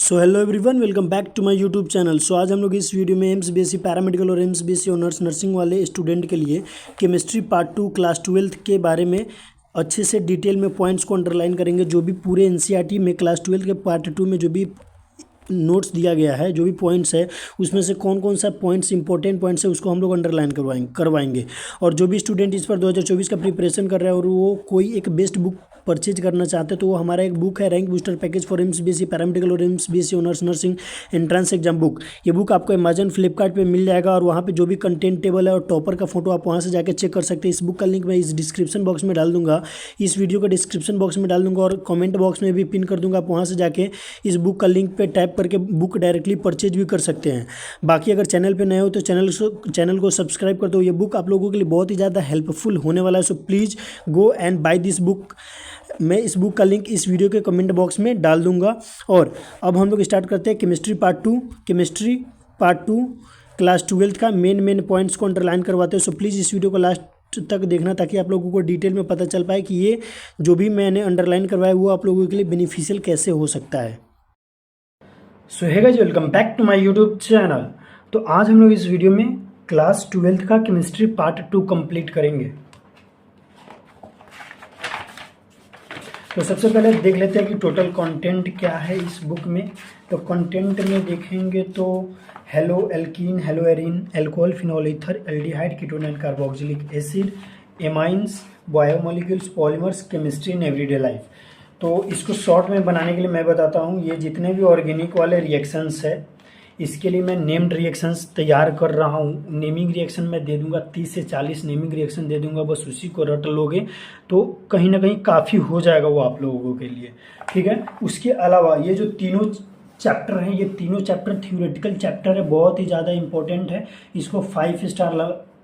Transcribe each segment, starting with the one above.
So hello everyone, welcome back to my YouTube channel. So आज हम लोग इस वीडियो में एम्स बीएससी पैरामेडिकल और एम्स बीएससी ऑनर्स नर्सिंग वाले स्टूडेंट के लिए केमिस्ट्री पार्ट 2 क्लास 12 के बारे में अच्छे से डिटेल में पॉइंट्स को अंडरलाइन करेंगे। जो भी पूरे एनसीईआरटी में क्लास 12 के पार्ट 2 में जो भी नोट्स दिया गया है, जो भी पॉइंट्स है, उसमें से कौन कौन सा पॉइंट्स इंपॉर्टेंट पॉइंट्स है उसको हम लोग अंडरलाइन करवाएंगे। और जो भी स्टूडेंट इस पर 2024 का प्रिपरेशन कर रहा है और वो कोई एक बेस्ट बुक परचेज करना चाहते हैं तो वो हमारा एक बुक है, rank booster package for AIIMS BSc paramedical और AIIMS BSc honours nursing entrance exam book. ये बुक आपको अमेजन फ्लिपकार्ट पे मिल जाएगा और वहाँ पे जो भी कंटेंट टेबल है और टॉपर का फोटो आप वहाँ से जाकर चेक कर सकते हैं। इस बुक का लिंक मैं इस डिस्क्रिप्शन बॉक्स में डाल दूंगा, इस वीडियो का डिस्क्रिप्शन बॉक्स में डाल दूंगा और कमेंट बॉक्स में भी पिन कर दूंगा। आप वहाँ से जाके इस बुक का लिंक पे टैप करके बुक डायरेक्टली परचेज भी कर सकते हैं। बाकी अगर चैनल पे नए हो तो चैनल को सब्सक्राइब कर दो। ये बुक आप लोगों के लिए बहुत ही ज़्यादा हेल्पफुल होने वाला है। So please go and buy this book. मैं इस बुक का लिंक इस वीडियो के कमेंट बॉक्स में डाल दूंगा। और अब हम लोग स्टार्ट करते हैं केमिस्ट्री पार्ट टू क्लास 12 का मेन पॉइंट्स को अंडरलाइन करवाते हैं। सो प्लीज़ इस वीडियो को लास्ट तक देखना ताकि आप लोगों को डिटेल में पता चल पाए कि ये जो भी मैंने अंडरलाइन करवाया वो आप लोगों के लिए बेनिफिशियल कैसे हो सकता है। So hey guys, welcome back to my YouTube channel. तो आज हम लोग इस वीडियो में क्लास 12 का केमिस्ट्री पार्ट 2 कंप्लीट करेंगे। तो सबसे पहले देख लेते हैं कि टोटल कंटेंट क्या है इस बुक में। तो कंटेंट में देखेंगे तो hello alkene, hello arene, alcohol, phenol ether, aldehyde, ketone and carboxylic acid, amines, biomolecules, polymers, chemistry in everyday life. तो इसको शॉर्ट में बनाने के लिए मैं बताता हूँ, ये जितने भी ऑर्गेनिक वाले रिएक्शंस है इसके लिए मैं नेम्ड रिएक्शंस तैयार कर रहा हूँ। नेमिंग रिएक्शन मैं दे दूंगा, 30 से 40 नेमिंग रिएक्शन दे दूंगा। बस उसी को रट लोगे तो कहीं ना कहीं काफ़ी हो जाएगा वो आप लोगों के लिए, ठीक है। उसके अलावा ये जो तीनों चैप्टर हैं, ये तीनों चैप्टर थ्योरेटिकल चैप्टर है, बहुत ही ज़्यादा इंपॉर्टेंट है। इसको 5 स्टार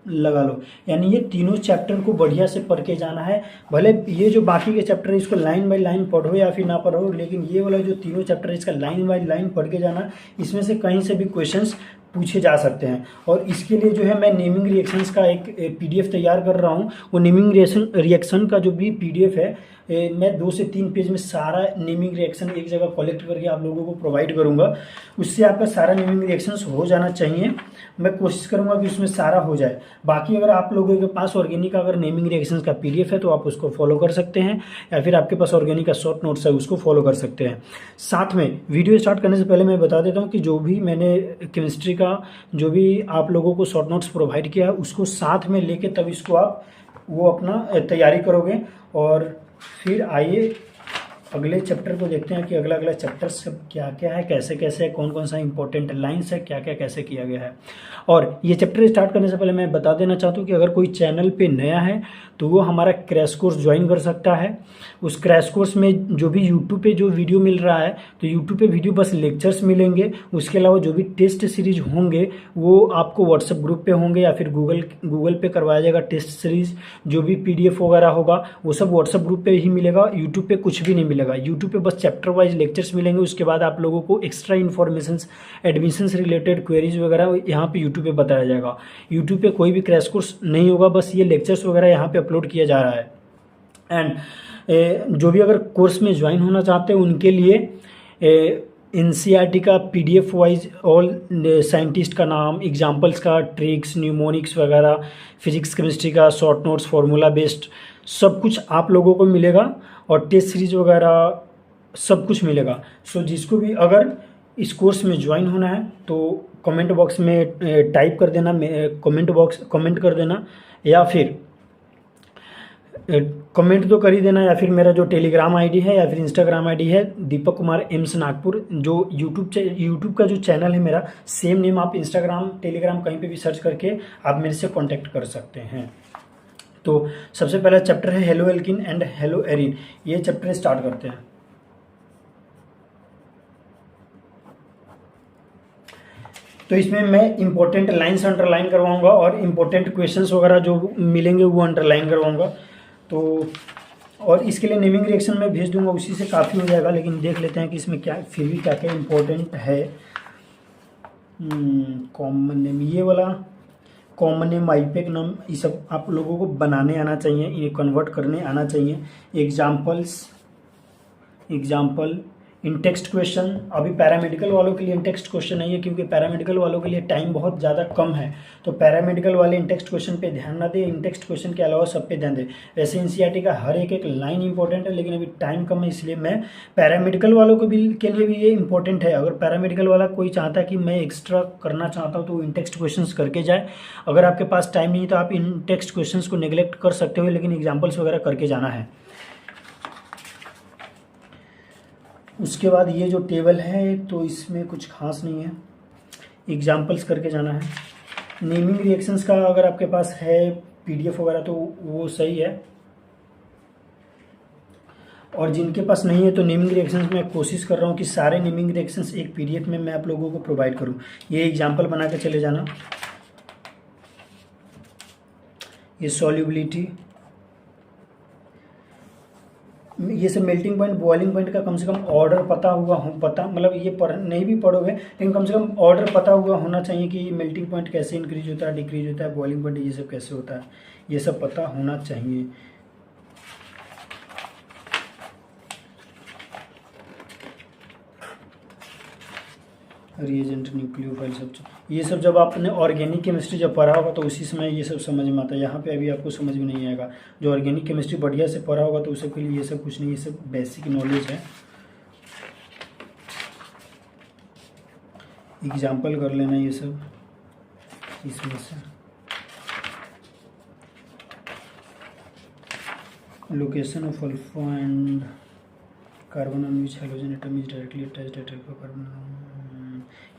लगा लो। यानी ये तीनों चैप्टर को बढ़िया से पढ़ के जाना है। भले ये जो बाकी के चैप्टर है इसको लाइन बाय लाइन पढ़ो या फिर ना पढ़ो, लेकिन ये वाला जो तीनों चैप्टर है इसका लाइन बाय लाइन पढ़ के जाना। इसमें से कहीं से भी क्वेश्चंस पूछे जा सकते हैं। और इसके लिए जो है मैं नेमिंग रिएक्शंस का एक पीडीएफ तैयार कर रहा हूँ। वो नेमिंग रिएक्शन का जो भी पीडीएफ है मैं 2 से 3 पेज में सारा नेमिंग रिएक्शन एक जगह कलेक्ट करके आप लोगों को प्रोवाइड करूंगा। उससे आपका सारा नेमिंग रिएक्शंस हो जाना चाहिए। मैं कोशिश करूंगा कि उसमें सारा हो जाए। बाकी अगर आप लोगों के पास ऑर्गेनिक का अगर नेमिंग रिएक्शंस का पीडीएफ है तो आप उसको फॉलो कर सकते हैं, या फिर आपके पास ऑर्गेनिक का शॉर्ट नोट्स है उसको फॉलो कर सकते हैं। साथ में वीडियो स्टार्ट करने से पहले मैं बता देता हूँ कि जो भी मैंने केमिस्ट्री का जो भी आप लोगों को शॉर्ट नोट्स प्रोवाइड किया है उसको साथ में लेके तब इसको आप वो अपना तैयारी करोगे। और फिर आइए अगले चैप्टर को देखते हैं कि अगला चैप्टर सब क्या क्या है, कैसे कैसे है, कौन कौन सा इंपॉर्टेंट लाइन्स है, क्या क्या कैसे किया गया है। और ये चैप्टर स्टार्ट करने से पहले मैं बता देना चाहता हूँ कि अगर कोई चैनल पे नया है तो वो हमारा क्रैश कोर्स ज्वाइन कर सकता है। उस क्रैश कोर्स में जो भी यूट्यूब पे जो वीडियो मिल रहा है तो यूट्यूब पे वीडियो बस लेक्चर्स मिलेंगे। उसके अलावा जो भी टेस्ट सीरीज होंगे वो आपको व्हाट्सएप ग्रुप पे होंगे या फिर गूगल पे करवाया जाएगा। टेस्ट सीरीज जो भी पीडीएफ वगैरह होगा वो सब व्हाट्सएप ग्रुप पे ही मिलेगा, यूट्यूब पे कुछ भी नहीं मिलेगा। यूट्यूब पे बस चैप्टर वाइज लेक्चर्स मिलेंगे। उसके बाद आप लोगों को एक्स्ट्रा इन्फॉर्मेशन एडमिशन से रिलेटेड क्वेरीज वगैरह यहाँ पे यूट्यूब पे बताया जाएगा। यूट्यूब पे कोई भी क्रैश कोर्स नहीं होगा, बस ये लेक्चर्स वगैरह यहाँ पे अपलोड किया जा रहा है। एंड जो भी अगर कोर्स में ज्वाइन होना चाहते हैं उनके लिए एनसीईआरटी का पीडीएफ वाइज ऑल साइंटिस्ट का नाम, एग्जाम्पल्स का, ट्रिक्स, न्यूमोनिक्स वगैरह, फिजिक्स केमिस्ट्री का शॉर्ट नोट्स, फार्मूला बेस्ड सब कुछ आप लोगों को मिलेगा। और टेस्ट सीरीज वगैरह सब कुछ मिलेगा। सो जिसको भी अगर इस कोर्स में ज्वाइन होना है तो कमेंट बॉक्स में टाइप कर देना, कमेंट कर देना, या फिर कमेंट तो कर ही देना, या फिर मेरा जो टेलीग्राम आईडी है या फिर इंस्टाग्राम आईडी है दीपक कुमार एम्स नागपुर। जो यूट्यूब का जो चैनल है मेरा सेम नेम, आप इंस्टाग्राम टेलीग्राम कहीं पे भी सर्च करके आप मेरे से कांटेक्ट कर सकते हैं। तो सबसे पहला चैप्टर है hello Elkin and hello Erin. ये चैप्टर स्टार्ट करते हैं। तो इसमें मैं इंपॉर्टेंट लाइन्स अंडरलाइन करवाऊंगा और इंपॉर्टेंट क्वेश्चंस वगैरह जो मिलेंगे वो अंडरलाइन करवाऊंगा। तो और इसके लिए नेमिंग रिएक्शन में भेज दूंगा, उसी से काफ़ी हो जाएगा। लेकिन देख लेते हैं कि इसमें क्या फिर भी क्या क्या इंपॉर्टेंट है। कॉमन नेम, ये वाला कॉमन नेम, आईपेक नाम, ये सब आप लोगों को बनाने आना चाहिए, ये कन्वर्ट करने आना चाहिए। एग्जाम्पल, इन टेक्स्ट क्वेश्चन अभी पैरामेडिकल वालों के लिए इन टेक्स्ट क्वेश्चन नहीं है, क्योंकि पैरामेडिकल वालों के लिए टाइम बहुत ज़्यादा कम है, तो पैरामेडिकल वाले इन टेक्स्ट क्वेश्चन पे ध्यान ना दें, इन टेक्स्ट क्वेश्चन के अलावा सब पे ध्यान दें। वैसे एनसीईआरटी का हर एक लाइन इंपॉर्टेंट है, लेकिन अभी टाइम कम है, इसलिए मैं पैरामेडिकल वालों के लिए भी ये इंपॉर्टेंट है। अगर पैरामेडिकल वाला कोई चाहता है कि मैं एक्स्ट्रा करना चाहता हूँ तो इन टेक्स्ट क्वेश्चन करके जाए। अगर आपके पास टाइम नहीं तो आप इन टेक्स्ट क्वेश्चन को नेग्लेक्ट कर सकते हो, लेकिन एग्जाम्पल्स वगैरह करके जाना है। उसके बाद ये जो टेबल है तो इसमें कुछ खास नहीं है, एग्जाम्पल्स करके जाना है। नेमिंग रिएक्शंस का अगर आपके पास है पीडीएफ वगैरह तो वो सही है, और जिनके पास नहीं है तो नेमिंग रिएक्शंस मैं कोशिश कर रहा हूँ कि सारे नेमिंग रिएक्शंस एक पीडीएफ में मैं आप लोगों को प्रोवाइड करूँ। ये एग्जाम्पल बना के चले जाना। ये सॉल्युबिलिटी, ये सब मेल्टिंग पॉइंट बॉइलिंग पॉइंट का कम से कम ऑर्डर पता हुआ हो, मतलब ये नहीं भी पढ़ोगे लेकिन कम से कम ऑर्डर पता हुआ होना चाहिए कि मेल्टिंग पॉइंट कैसे इंक्रीज होता है, डिक्रीज होता है, बॉइलिंग पॉइंट ये सब कैसे होता है, ये सब पता होना चाहिए। रिएजेंट, न्यूक्लियोफाइल, सब ये सब जब आपने ऑर्गेनिक केमिस्ट्री जब पढ़ा होगा तो उसी समय ये सब समझ में आता है। यहाँ पे अभी आपको समझ में नहीं आएगा। जो ऑर्गेनिक केमिस्ट्री बढ़िया से पढ़ा होगा तो उस सबके लिए ये सब कुछ नहीं, ये सब बेसिक नॉलेज है। एग्जाम्पल कर लेना ये सब इसमें से। Location of alpha and carbon on which halogen atom is directly attached eight alpha carbon.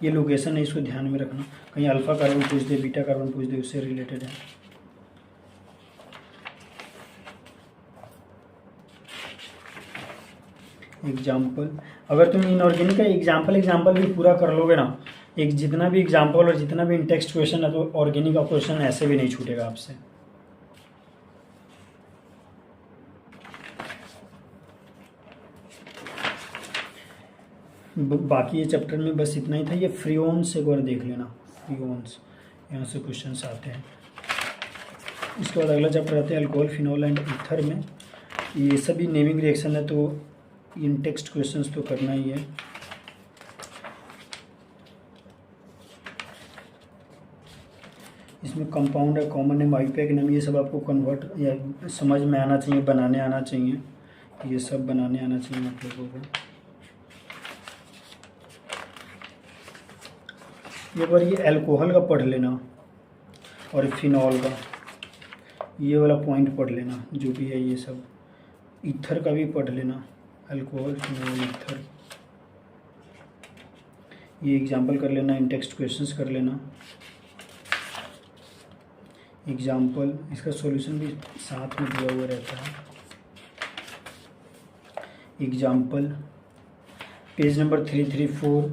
ये लोकेशन है, इसको ध्यान में रखना, कहीं अल्फा कार्बन पूछ दे, बीटा कार्बन पूछ दे, उससे रिलेटेड है। एग्जाम्पल, अगर तुम इनऑर्गेनिक का एग्जाम्पल भी पूरा कर लोगे ना, एक जितना भी एग्जाम्पल और जितना भी इन टेक्स्ट क्वेश्चन है तो ऑर्गेनिक का क्वेश्चन ऐसे भी नहीं छूटेगा आपसे। बाकी ये चैप्टर में बस इतना ही था। ये फ्रियोन्स एक बार देख लेना, फ्रियोन्स यहाँ से क्वेश्चंस आते हैं। इसके बाद अगला चैप्टर आते हैं अल्कोहल, फिनॉल एंड ईथर में। ये सभी नेमिंग रिएक्शन है तो इन टेक्स्ट क्वेश्चंस तो करना ही है। इसमें कंपाउंड है, कॉमन नेम, आईपैक नेम, ये सब आपको कन्वर्ट या समझ में आना चाहिए, बनाने आना चाहिए, ये सब बनाने आना चाहिए आप लोगों को। ये बार ये अल्कोहल का पढ़ लेना और फिनॉल का ये वाला पॉइंट पढ़ लेना जो भी है ये सब। ईथर का भी पढ़ लेना, अल्कोहल, फिनॉल, ईथर। ये एग्जाम्पल कर लेना, इन टेक्स्ट क्वेश्चंस कर लेना। एग्जाम्पल, इसका सॉल्यूशन भी साथ में दिया हुआ रहता है। Example, page number 334,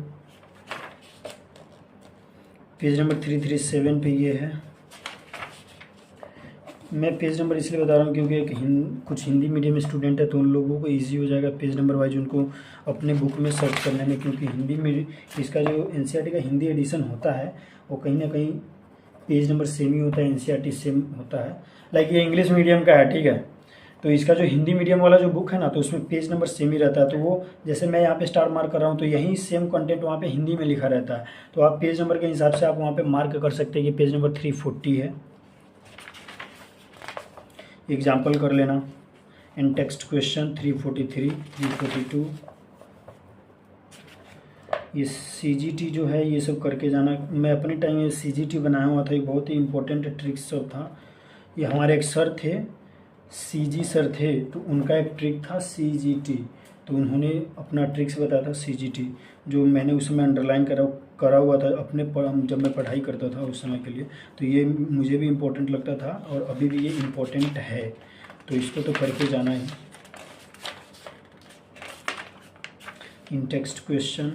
page number 337 पे ये है। मैं पेज नंबर इसलिए बता रहा हूँ क्योंकि कुछ हिंदी मीडियम स्टूडेंट है तो उन लोगों को इजी हो जाएगा पेज नंबर वाइज उनको अपने बुक में सर्च करने में, क्योंकि हिंदी में इसका जो एनसीईआरटी का हिंदी एडिशन होता है वो कहीं ना कहीं पेज नंबर सेम ही होता है, एनसीईआरटी सेम होता है। लाइक ये इंग्लिश मीडियम का है, ठीक है, तो इसका जो हिंदी मीडियम वाला जो बुक है ना तो उसमें पेज नंबर सेम ही रहता है। तो वो जैसे मैं यहाँ पे स्टार मार्क कर रहा हूँ तो यही सेम कंटेंट वहाँ पे हिंदी में लिखा रहता है, तो आप पेज नंबर के हिसाब से आप वहाँ पे मार्क कर सकते हैं कि पेज नंबर 340 है। एग्जाम्पल कर लेना, इन टेक्स्ट क्वेश्चन 343, 342। ये सीजीटी जो है ये सब करके जाना। मैं अपने टाइम में सीजीटी बनाया हुआ था, ये बहुत ही इंपॉर्टेंट ट्रिक्स सब था। ये हमारे एक सर थे, सीजी सर थे, तो उनका एक ट्रिक था सीजीटी, तो उन्होंने अपना ट्रिक्स बताया था सीजीटी, जो मैंने उस समय अंडरलाइन करा हुआ था अपने जब मैं पढ़ाई करता था उस समय के लिए। तो ये मुझे भी इम्पोर्टेंट लगता था और अभी भी ये इम्पोर्टेंट है, तो इसको तो करके जाना ही। इन टेक्स्ट क्वेश्चन,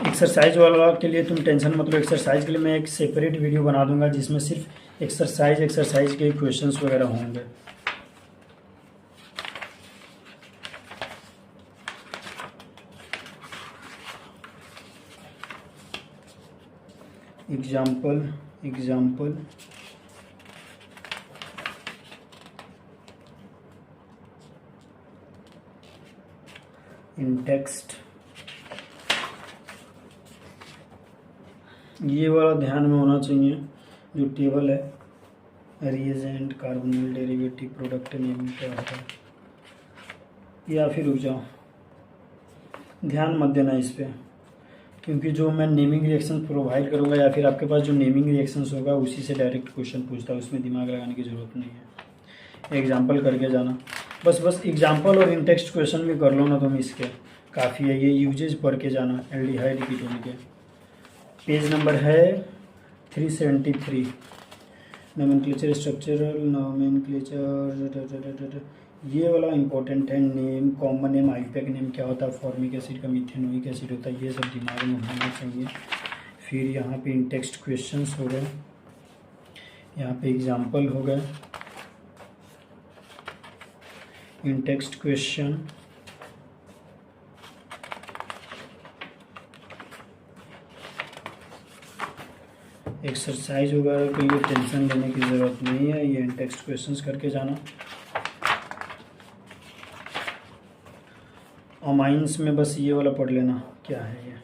एक्सरसाइज वाला के लिए तुम टेंशन मत लो, एक्सरसाइज के लिए मैं एक सेपरेट वीडियो बना दूंगा जिसमें सिर्फ एक्सरसाइज के क्वेश्चंस वगैरह होंगे। एग्जाम्पल इन टेक्स्ट, ये वाला ध्यान में होना चाहिए जो टेबल है, reagent, carbonyl derivative, product name क्या होता है, या फिर रुक जाओ, ध्यान मत देना इस पर, क्योंकि जो मैं नेमिंग रिएक्शन प्रोवाइड करूँगा या फिर आपके पास जो नेमिंग रिएक्शंस होगा उसी से डायरेक्ट क्वेश्चन पूछता है, उसमें दिमाग लगाने की ज़रूरत नहीं है। एग्जाम्पल करके जाना, बस एग्जाम्पल और इन टेक्स्ट क्वेश्चन भी कर लो ना तुम, इसके काफ़ी है। ये यूजेज पढ़ के जाना, एल्डिहाइड कीटोन के। पेज नंबर है 373, नोमेनक्लेचर, स्ट्रक्चरल नोमेनक्लेचर, ये वाला इंपॉर्टेंट है। Name, common name, IUPAC name क्या होता है, फॉर्मिक एसिड का मिथेनोइक एसिड होता है, ये सब दिमाग में होना चाहिए। फिर यहाँ पे इन टेक्स्ट क्वेश्चंस हो गए, यहाँ पे एग्जाम्पल हो गए, इन टेक्स्ट क्वेश्चन, एक्सरसाइज वगैरह के लिए टेंशन लेने की ज़रूरत नहीं है, ये इन टेक्स्ट क्वेश्चंस करके जाना। अमाइंस में बस ये वाला पढ़ लेना, क्या है ये,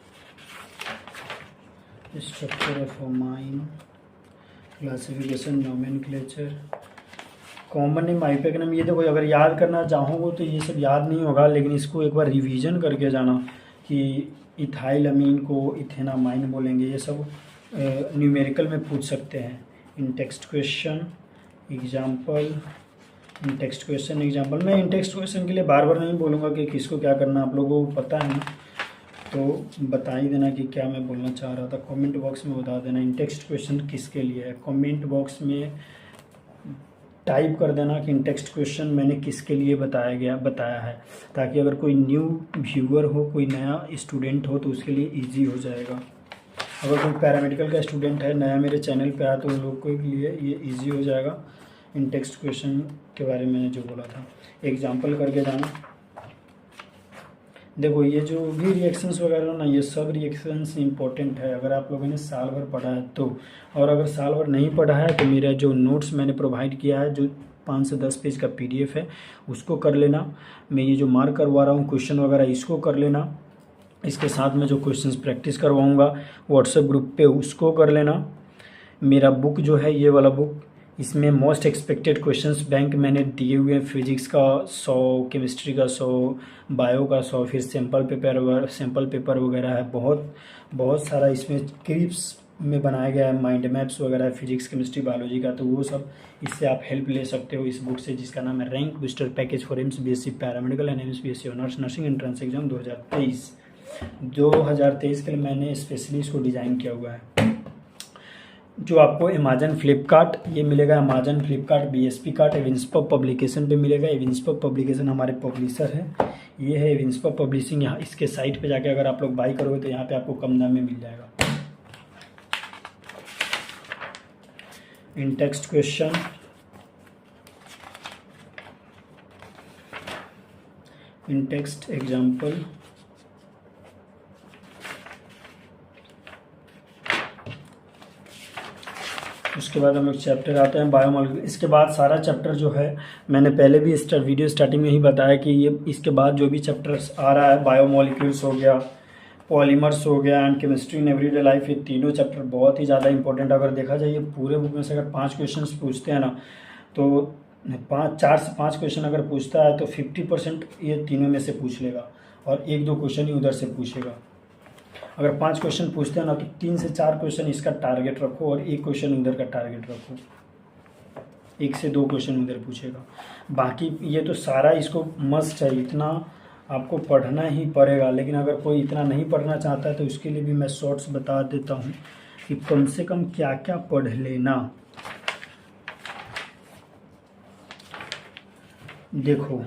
structure of amine, classification, nomenclature, common name, IUPAC name. ये देखो अगर याद करना चाहोगे तो ये सब याद नहीं होगा, लेकिन इसको एक बार रिवीजन करके जाना कि इथाइल अमीन को इथेनामाइन बोलेंगे, ये सब न्यूमेरिकल में पूछ सकते हैं। इन टेक्स्ट क्वेश्चन, एग्जाम्पल, इन टेक्स्ट क्वेश्चन, एग्जाम्पल। मैं इन टेक्स्ट क्वेश्चन के लिए बार बार नहीं बोलूँगा कि किसको क्या करना, आप लोगों को पता है ना, तो बता ही देना कि क्या मैं बोलना चाह रहा था। कमेंट बॉक्स में बता देना इन टेक्स्ट क्वेश्चन किसके लिए है, कमेंट बॉक्स में टाइप कर देना कि इन टेक्स्ट क्वेश्चन मैंने किसके लिए बताया है, ताकि अगर कोई न्यू व्यूअर हो, कोई नया स्टूडेंट हो तो उसके लिए ईजी हो जाएगा। अगर कोई पैरामेडिकल का स्टूडेंट है, नया मेरे चैनल पे आया, तो उन लोग के लिए ये ईजी हो जाएगा। इन टेक्स्ट क्वेश्चन के बारे में मैंने जो बोला था, एग्जाम्पल करके जाना। देखो ये जो भी रिएक्शंस वगैरह ना, ये सब रिएक्शंस इंपॉर्टेंट है अगर आप लोगों ने साल भर पढ़ा है तो, और अगर साल भर नहीं पढ़ा है तो मेरा जो नोट्स मैंने प्रोवाइड किया है, जो 5 से 10 पेज का PDF है, उसको कर लेना। मैं ये जो मार्क करवा रहा हूँ क्वेश्चन वगैरह, इसको कर लेना। इसके साथ में जो क्वेश्चंस प्रैक्टिस करवाऊँगा व्हाट्सएप ग्रुप पे, उसको कर लेना। मेरा बुक जो है ये वाला बुक, इसमें मोस्ट एक्सपेक्टेड क्वेश्चंस बैंक मैंने दिए हुए हैं। फिजिक्स का 100, केमिस्ट्री का 100, बायो का 100, फिर सैम्पल पेपर वगैरह है। बहुत सारा इसमें क्लिप्स में बनाया गया है, माइंड मैप्स वगैरह है, फिजिक्स, केमिस्ट्री, बायोलॉजी का। तो वो सब इससे आप हेल्प ले सकते हो इस बुक से, जिसका नाम है rank booster package for AIIMS BSc paramedical and AIIMS BSc honours nursing entrance exam 2023 के लिए मैंने स्पेशली इसको डिज़ाइन किया हुआ है। जो आपको अमेजन, फ्लिपकार्ट, ये मिलेगा Amazon, Flipkart, BSP cart, Evincepub publication पे मिलेगा। एविंसपब पब्लिकेशन हमारे पब्लिशर है, ये है एविंसपब पब्लिशिंग। यहाँ इसके साइट पे जाके अगर आप लोग बाई करोगे तो यहाँ पे आपको कम दाम में मिल जाएगा। इन टेक्स्ट क्वेश्चन, इन टेक्स्ट एग्जाम्पल, उसके बाद हम लोग चैप्टर आते हैं बायोमॉलिक्यूल। इसके बाद सारा चैप्टर जो है, मैंने पहले भी वीडियो स्टार्टिंग में ही बताया कि ये इसके बाद जो भी चैप्टर्स आ रहा है, बायोमॉलिक्यूल्स हो गया, पॉलीमर्स हो गया, and chemistry in everyday life, ये तीनों चैप्टर बहुत ही ज़्यादा इंपॉर्टेंट। अगर देखा जाए ये पूरे बुक में से अगर 5 क्वेश्चन पूछते हैं ना, तो 4 से 5 क्वेश्चन अगर पूछता है तो 50% ये तीनों में से पूछ लेगा, और 1-2 क्वेश्चन ही उधर से पूछेगा। अगर 5 क्वेश्चन पूछते हैं ना, तो 3 से 4 क्वेश्चन इसका टारगेट रखो और 1 क्वेश्चन उधर का टारगेट रखो। 1 से 2 क्वेश्चन उधर पूछेगा। बाकी ये तो सारा इसको मस्ट है, इतना आपको पढ़ना ही पड़ेगा। लेकिन अगर कोई इतना नहीं पढ़ना चाहता है तो उसके लिए भी मैं शॉर्ट्स बता देता हूँ कि कम से कम क्या क्या पढ़ लेना। देखो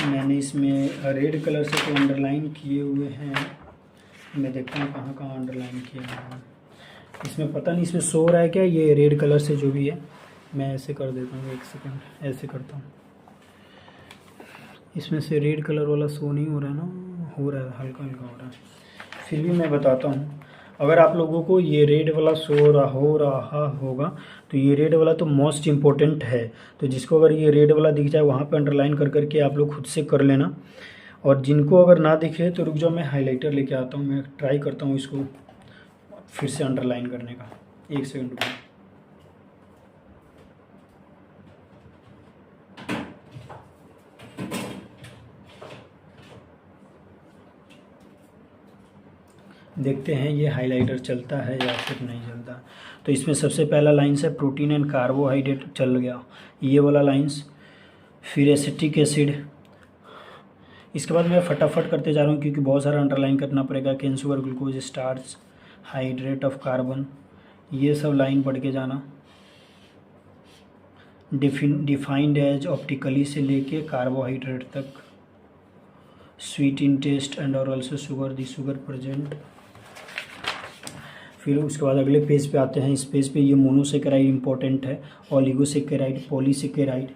मैंने इसमें रेड कलर से तो अंडरलाइन किए हुए हैं, मैं देखता हूँ कहाँ कहाँ अंडरलाइन किया है। इसमें पता नहीं इसमें शो रहा है क्या, ये रेड कलर से जो भी है, मैं ऐसे कर देता हूँ, 1 सेकंड, ऐसे करता हूँ। इसमें से रेड कलर वाला शो नहीं हो रहा है ना, हो रहा है, हल्का हल्का हो रहा है, फिर भी मैं बताता हूँ। अगर आप लोगों को ये रेड वाला हो रहा होगा तो ये रेड वाला तो मोस्ट इम्पोर्टेंट है। तो जिसको अगर ये रेड वाला दिख जाए वहाँ पे अंडरलाइन कर करके आप लोग खुद से कर लेना। और जिनको अगर ना दिखे तो रुक जाओ, मैं हाइलाइटर लेके आता हूँ, मैं ट्राई करता हूँ इसको फिर से अंडरलाइन करने का। 1 सेकंड रुको। देखते हैं ये हाइलाइटर चलता है या फिर नहीं चलता। तो इसमें सबसे पहला लाइन्स है प्रोटीन एंड कार्बोहाइड्रेट, चल गया ये वाला लाइन्स। फिर एसिटिक एसिड। इसके बाद मैं फटाफट करते जा रहा हूँ क्योंकि बहुत सारा अंडरलाइन करना पड़ेगा। Cane sugar, glucose, starch, hydrate of carbon, ये सब लाइन पढ़ के जाना। डिफाइंड एज ऑप्टिकली से लेके कार्बोहाइड्रेट तक। स्वीट इन टेस्ट एंड और ऑल्सो शुगर, दी शुगर प्रेजेंट। फिर उसके बाद अगले पेज पे आते हैं। इस पेज पे ये मोनोसेकेराइड इंपॉर्टेंट है, oligosaccharide, polysaccharide,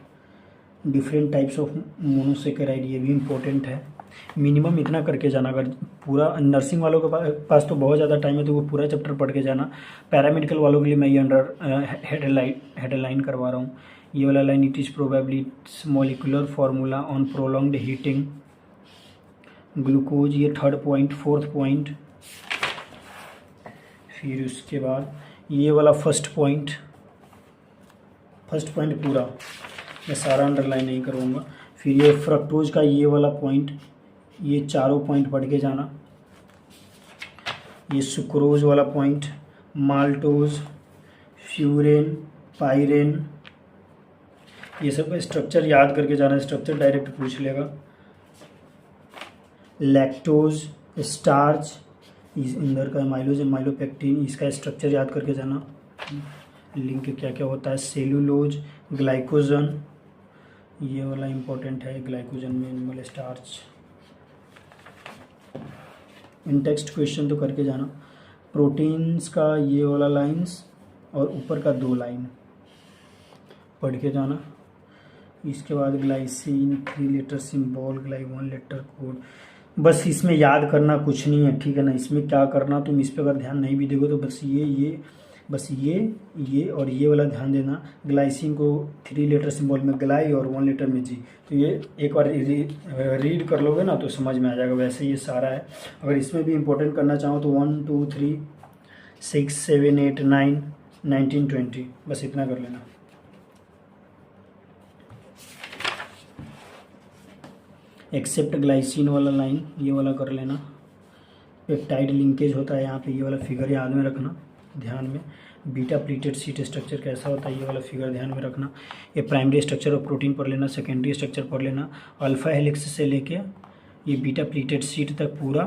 different types of monosaccharide, ये भी इम्पोर्टेंट है। मिनिमम इतना करके जाना। अगर पूरा नर्सिंग वालों के पास तो बहुत ज़्यादा टाइम है तो वो पूरा चैप्टर पढ़ के जाना। पैरामेडिकल वालों के लिए मैं ये अंडर हेडलाइन करवा रहा हूँ। ये वाला line, it is probably it's molecular formula on prolonged heating glucose, ये 3rd पॉइंट। 4th point. फिर उसके बाद ये वाला फर्स्ट पॉइंट पूरा, मैं सारा अंडरलाइन नहीं करूँगा। फिर ये फ्रक्टोज का ये वाला पॉइंट, ये चारों पॉइंट पढ़ के जाना। ये सुक्रोज वाला पॉइंट, माल्टोज, फ्यूरेन, पायरेन, ये सब स्ट्रक्चर याद करके जाना। स्ट्रक्चर डायरेक्ट पूछ लेगा। लैक्टोज, स्टार्च, इस इंदर का माइलोज, माइलोपेक्टिन, इसका स्ट्रक्चर याद करके जाना। लिंक क्या क्या होता है। सेलुलोज, ग्लाइकोजन, ये वाला इम्पोर्टेंट है। ग्लाइकोजन में एनिमल स्टार्च। इन टेक्स्ट क्वेश्चन तो करके जाना। प्रोटीन्स का ये वाला लाइंस और ऊपर का 2 लाइन पढ़ के जाना। इसके बाद ग्लाइसिन, 3 लेटर सिंबल, ग्लाई 1 लेटर कोड। बस इसमें याद करना कुछ नहीं है, ठीक है ना। इसमें क्या करना, तुम इस पर अगर ध्यान नहीं भी देखो तो बस ये और ये वाला ध्यान देना। ग्लाइसिन को 3 लेटर सिंबल में ग्लाई और 1 लेटर में जी, तो ये एक बार रीड कर लोगे ना तो समझ में आ जाएगा। वैसे ये सारा है। अगर इसमें भी इंपॉर्टेंट करना चाहो तो 1 2 3 6 7 8 9 19 20, बस इतना कर लेना। एक्सेप्ट ग्लाइसिन वाला लाइन ये वाला कर लेना। पेप्टाइड लिंकेज होता है यहाँ पे, ये वाला फिगर याद में रखना, ध्यान में। बीटा प्लीटेड शीट स्ट्रक्चर कैसा होता है, ये वाला फिगर ध्यान में रखना। ये प्राइमरी स्ट्रक्चर ऑफ प्रोटीन पढ़ लेना, सेकेंडरी स्ट्रक्चर पढ़ लेना, अल्फा हेलिक्स से लेके ये बीटा प्लीटेड शीट तक पूरा।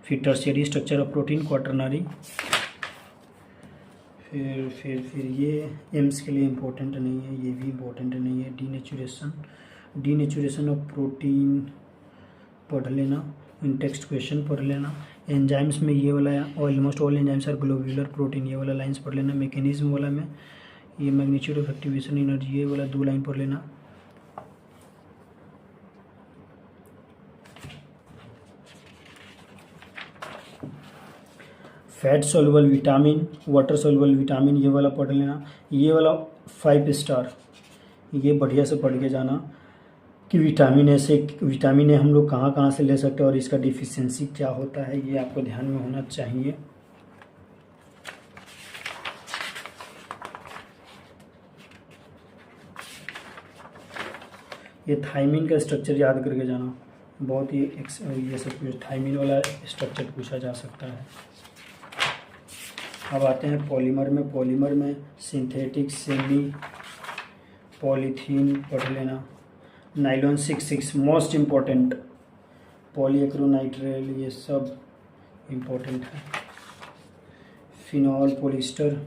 फिर tertiary structure of protein, quaternary. फिर ये एम्स के लिए इम्पोर्टेंट नहीं है, ये भी इम्पोर्टेंट नहीं है। डीनेचुरेशन ऑफ प्रोटीन पढ़ लेना। इन टेक्स्ट क्वेश्चन पढ़ लेना। एंजाइम्स में ये वाला almost all enzymes are globular protein, ये वाला लाइन्स पढ़ लेना। मैकेनिज्म वाला में ये मैग्नीट्यूड ऑफ एक्टिवेशन एनर्जी, ये वाला 2 लाइन पढ़ लेना। Fat soluble vitamin, water soluble vitamin, ये वाला पढ़ लेना। ये वाला 5 स्टार, ये बढ़िया से पढ़ के जाना कि विटामिन ए हम लोग कहाँ कहाँ से ले सकते हैं और इसका डिफिशियंसी क्या होता है, ये आपको ध्यान में होना चाहिए। ये थायमिन का स्ट्रक्चर याद करके जाना, बहुत ही ये सब कुछ थायमिन वाला स्ट्रक्चर पूछा जा सकता है। अब आते हैं पॉलीमर में सिंथेटिक, सेमी, पॉलीथीन पढ़ लेना। नाइलॉन 66 मोस्ट इम्पॉर्टेंट, पॉलीएक्रोनाइट्रेल, ये सब इम्पोर्टेंट है। Phenol, polyester.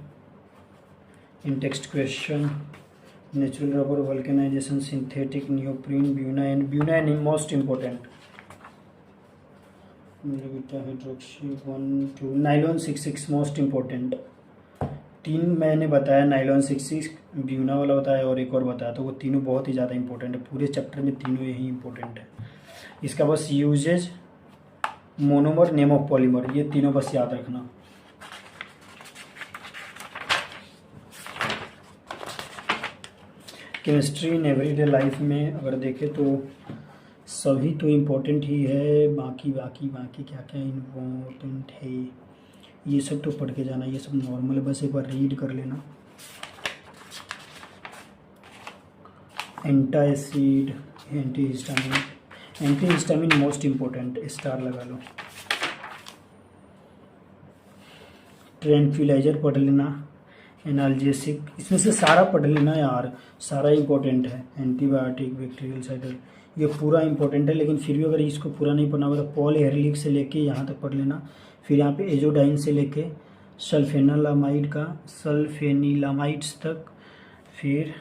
In text question natural rubber, vulcanisation, synthetic, neoprene, buna N most important. Hydroxy 1 2। Nylon 66 most important. 3 मैंने बताया, नाइलॉन 66, ब्यूना वाला बताया और एक और बताया, तो वो तीनों बहुत ही ज़्यादा इंपॉर्टेंट है। पूरे चैप्टर में तीनों यही इंपॉर्टेंट है। इसका बस uses, monomer, name of polymer, ये तीनों बस याद रखना। केमिस्ट्री इन एवरीडे लाइफ में अगर देखें तो सभी तो इम्पोर्टेंट ही है, बाकी क्या क्या इम्पोर्टेंट है ये सब तो पढ़ के जाना, ये सब नॉर्मल है, बस एक बार रीड कर लेना। Antacid, antihistamine most important, star लगा लो। ट्रैंक्विलाइजर पढ़ लेना, एनाल्जेसिक, इसमें से सारा पढ़ लेना यार, सारा इम्पोर्टेंट है। एंटीबायोटिक, बैक्टीरियल साइडर, ये पूरा इम्पोर्टेंट है, लेकिन फिर भी अगर इसको पूरा नहीं पढ़ना होगा तो पॉल एहरलिक से लेके यहाँ तक पढ़ लेना। फिर यहाँ पे एजोडाइन से लेके सल्फेनिलामाइड्स तक, फिर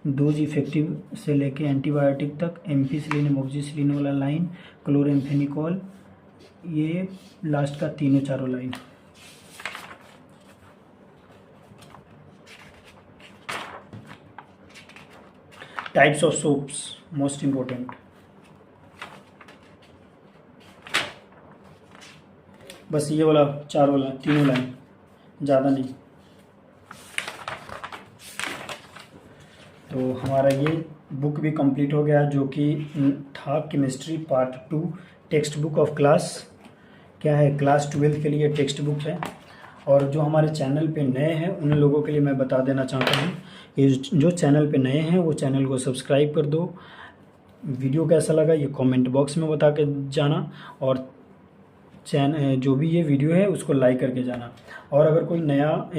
डोज इफेक्टिव से लेके एंटीबायोटिक तक, एम्पिसिलिन एमोक्सिसिलिन वाला लाइन, क्लोरेम्फेनिकोल, ये लास्ट का तीनों चारों line. Types of soaps most important, बस ये वाला चारों लाइन, तीनों लाइन, ज़्यादा नहीं। तो हमारा ये बुक भी कंप्लीट हो गया, जो कि था chemistry part 2, text book of class, क्या है, क्लास 12 के लिए टेक्स्ट बुक है। और जो हमारे चैनल पे नए हैं उन लोगों के लिए मैं बता देना चाहता हूँ कि जो चैनल पे नए हैं वो चैनल को सब्सक्राइब कर दो। वीडियो कैसा लगा ये कमेंट बॉक्स में बता के जाना, और जो भी ये वीडियो है उसको लाइक करके जाना। और अगर कोई नया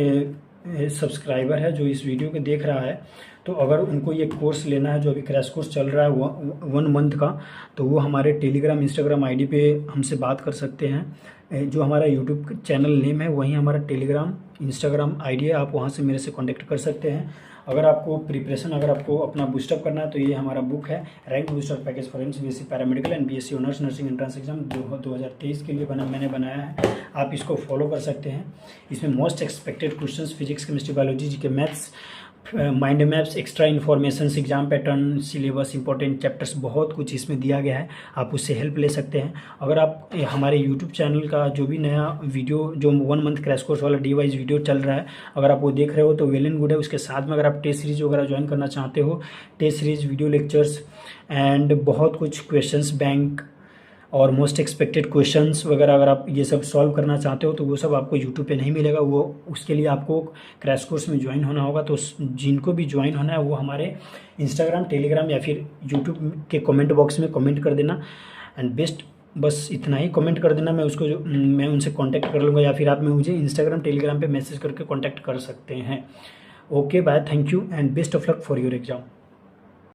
सब्सक्राइबर है जो इस वीडियो को देख रहा है, तो अगर उनको ये कोर्स लेना है जो अभी क्रैश कोर्स चल रहा है 1 मंथ का, तो वो हमारे टेलीग्राम इंस्टाग्राम आईडी पे हमसे बात कर सकते हैं। जो हमारा यूट्यूब चैनल नेम है वहीं हमारा टेलीग्राम इंस्टाग्राम आईडी है, आप वहाँ से मेरे से कांटेक्ट कर सकते हैं। अगर आपको प्रिपरेशन, अगर आपको अपना बूस्टअप करना है तो ये हमारा बुक है, rank booster package for MSc paramedical and BSc honours nursing entrance exam 2023 के लिए मैंने बनाया है। आप इसको फॉलो कर सकते हैं। इसमें most expected questions physics, chemistry, biology, GK, maths, mind maps, extra information, exam pattern, syllabus, important chapters, बहुत कुछ इसमें दिया गया है। आप उससे हेल्प ले सकते हैं। अगर आप हमारे यूट्यूब चैनल का जो भी नया वीडियो, जो 1 मंथ क्रैश कोर्स वाला डीवाइज वीडियो चल रहा है, अगर आप वो देख रहे हो तो वेल एंड गुड है। उसके साथ में अगर आप टेस्ट सीरीज वगैरह ज्वाइन करना चाहते हो, test series, video lectures and बहुत कुछ क्वेश्चंस, बैंक और मोस्ट एक्सपेक्टेड क्वेश्चंस वगैरह अगर आप ये सब सॉल्व करना चाहते हो तो वो सब आपको यूट्यूब पे नहीं मिलेगा। वो उसके लिए आपको क्रैश कोर्स में ज्वाइन होना होगा। तो जिनको भी ज्वाइन होना है वो हमारे इंस्टाग्राम, टेलीग्राम या फिर यूट्यूब के कमेंट बॉक्स में कमेंट कर देना। एंड बेस्ट, बस इतना ही कमेंट कर देना, मैं उनसे कॉन्टैक्ट कर लूँगा, या फिर आप मुझे इंस्टाग्राम, टेलीग्राम पर मैसेज करके कॉन्टैक्ट कर सकते हैं। Okay bye, thank you and best of luck for your exam.